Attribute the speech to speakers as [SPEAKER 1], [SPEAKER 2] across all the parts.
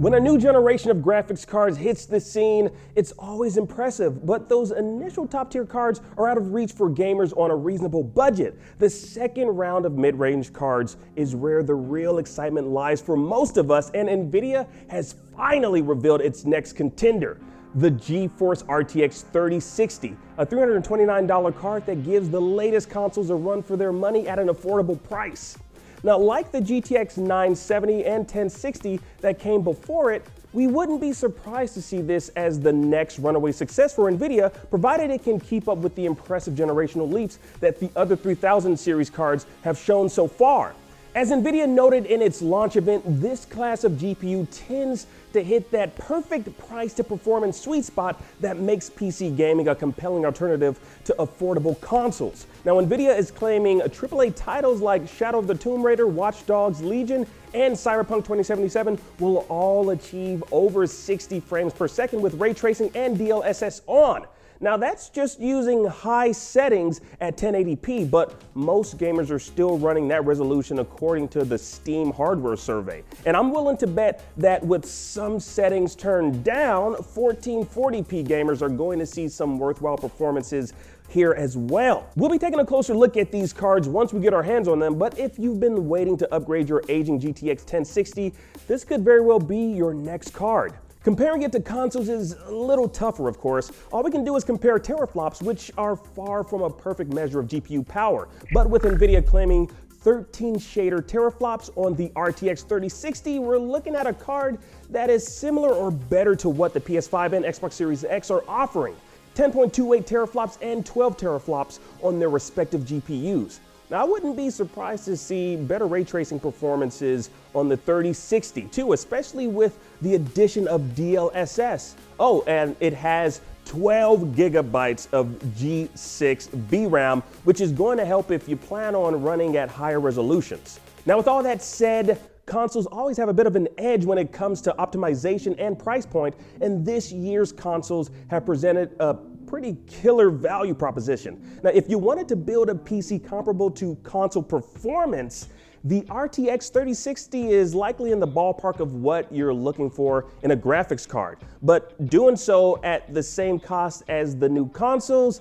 [SPEAKER 1] When a new generation of graphics cards hits the scene, it's always impressive, but those initial top-tier cards are out of reach for gamers on a reasonable budget. The second round of mid-range cards is where the real excitement lies for most of us, and Nvidia has finally revealed its next contender, the GeForce RTX 3060, a $329 card that gives the latest consoles a run for their money at an affordable price. Now, like the GTX 970 and 1060 that came before it, we wouldn't be surprised to see this as the next runaway success for Nvidia, provided it can keep up with the impressive generational leaps that the other 3000 series cards have shown so far. As Nvidia noted in its launch event, this class of GPU tends to hit that perfect price to performance sweet spot that makes PC gaming a compelling alternative to affordable consoles. Now, Nvidia is claiming AAA titles like Shadow of the Tomb Raider, Watch Dogs Legion, and Cyberpunk 2077 will all achieve over 60 frames per second with Ray Tracing and DLSS on. Now, that's just using high settings at 1080p, but most gamers are still running that resolution according to the Steam hardware survey. And I'm willing to bet that with some settings turned down, 1440p gamers are going to see some worthwhile performances here as well. We'll be taking a closer look at these cards once we get our hands on them, but if you've been waiting to upgrade your aging GTX 1060, this could very well be your next card. Comparing it to consoles is a little tougher, of course. All we can do is compare teraflops, which are far from a perfect measure of GPU power. But with Nvidia claiming 13 shader teraflops on the RTX 3060, we're looking at a card that is similar or better to what the PS5 and Xbox Series X are offering. 10.28 teraflops and 12 teraflops on their respective GPUs. Now, I wouldn't be surprised to see better ray tracing performances on the 3060 too, especially with the addition of DLSS. Oh, and it has 12 gigabytes of G6 VRAM, which is going to help if you plan on running at higher resolutions. Now, with all that said, consoles always have a bit of an edge when it comes to optimization and price point, and this year's consoles have presented a pretty killer value proposition. Now, if you wanted to build a PC comparable to console performance, the RTX 3060 is likely in the ballpark of what you're looking for in a graphics card, but doing so at the same cost as the new consoles,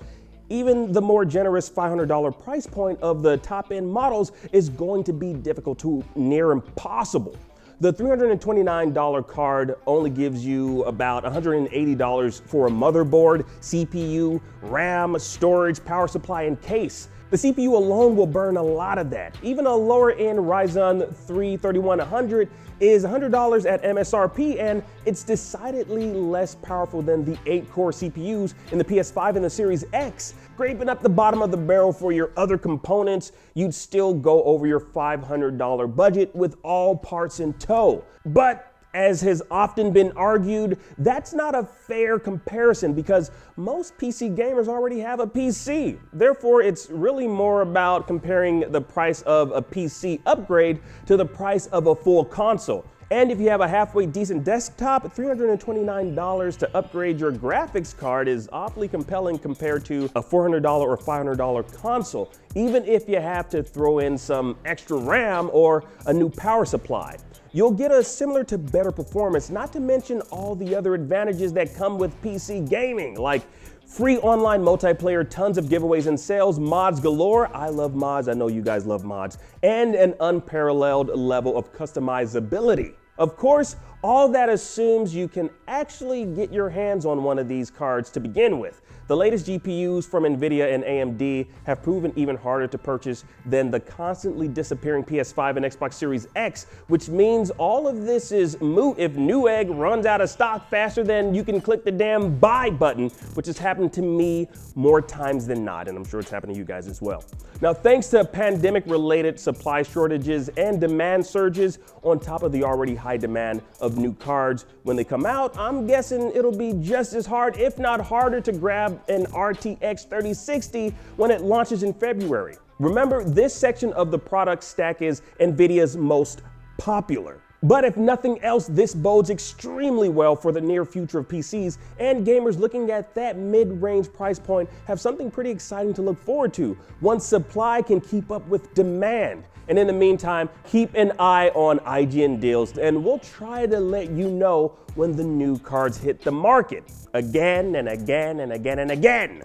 [SPEAKER 1] even the more generous $500 price point of the top-end models is going to be difficult to near impossible. The $329 card only gives you about $180 for a motherboard, CPU, RAM, storage, power supply, and case. The CPU alone will burn a lot of that. Even a lower-end Ryzen 3 3100 is $100 at MSRP, and it's decidedly less powerful than the 8-core CPUs in the PS5 and the Series X. Scraping up the bottom of the barrel for your other components, you'd still go over your $500 budget with all parts in tow. But as has often been argued, that's not a fair comparison because most PC gamers already have a PC. Therefore, it's really more about comparing the price of a PC upgrade to the price of a full console. And if you have a halfway decent desktop, $329 to upgrade your graphics card is awfully compelling compared to a $400 or $500 console, even if you have to throw in some extra RAM or a new power supply. You'll get a similar to better performance, not to mention all the other advantages that come with PC gaming, like free online multiplayer, tons of giveaways and sales, mods galore. I love mods, I know you guys love mods, and an unparalleled level of customizability. Of course, all that assumes you can actually get your hands on one of these cards to begin with. The latest GPUs from Nvidia and AMD have proven even harder to purchase than the constantly disappearing PS5 and Xbox Series X, which means all of this is moot if Newegg runs out of stock faster than you can click the damn buy button, which has happened to me more times than not, and I'm sure it's happened to you guys as well. Now, thanks to pandemic-related supply shortages and demand surges on top of the already high demand of new cards when they come out, I'm guessing it'll be just as hard, if not harder, to grab an RTX 3060 when it launches in February. Remember, this section of the product stack is Nvidia's most popular. But if nothing else, this bodes extremely well for the near future of PCs, and gamers looking at that mid-range price point have something pretty exciting to look forward to once supply can keep up with demand. And in the meantime, keep an eye on IGN deals, and we'll try to let you know when the new cards hit the market again and again and again and again.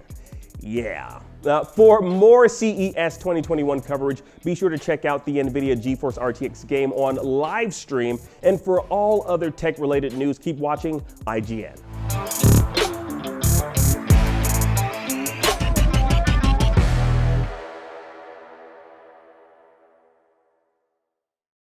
[SPEAKER 1] Yeah. For more CES 2021 coverage, be sure to check out the Nvidia GeForce RTX game on live stream. And for all other tech-related news, keep watching IGN.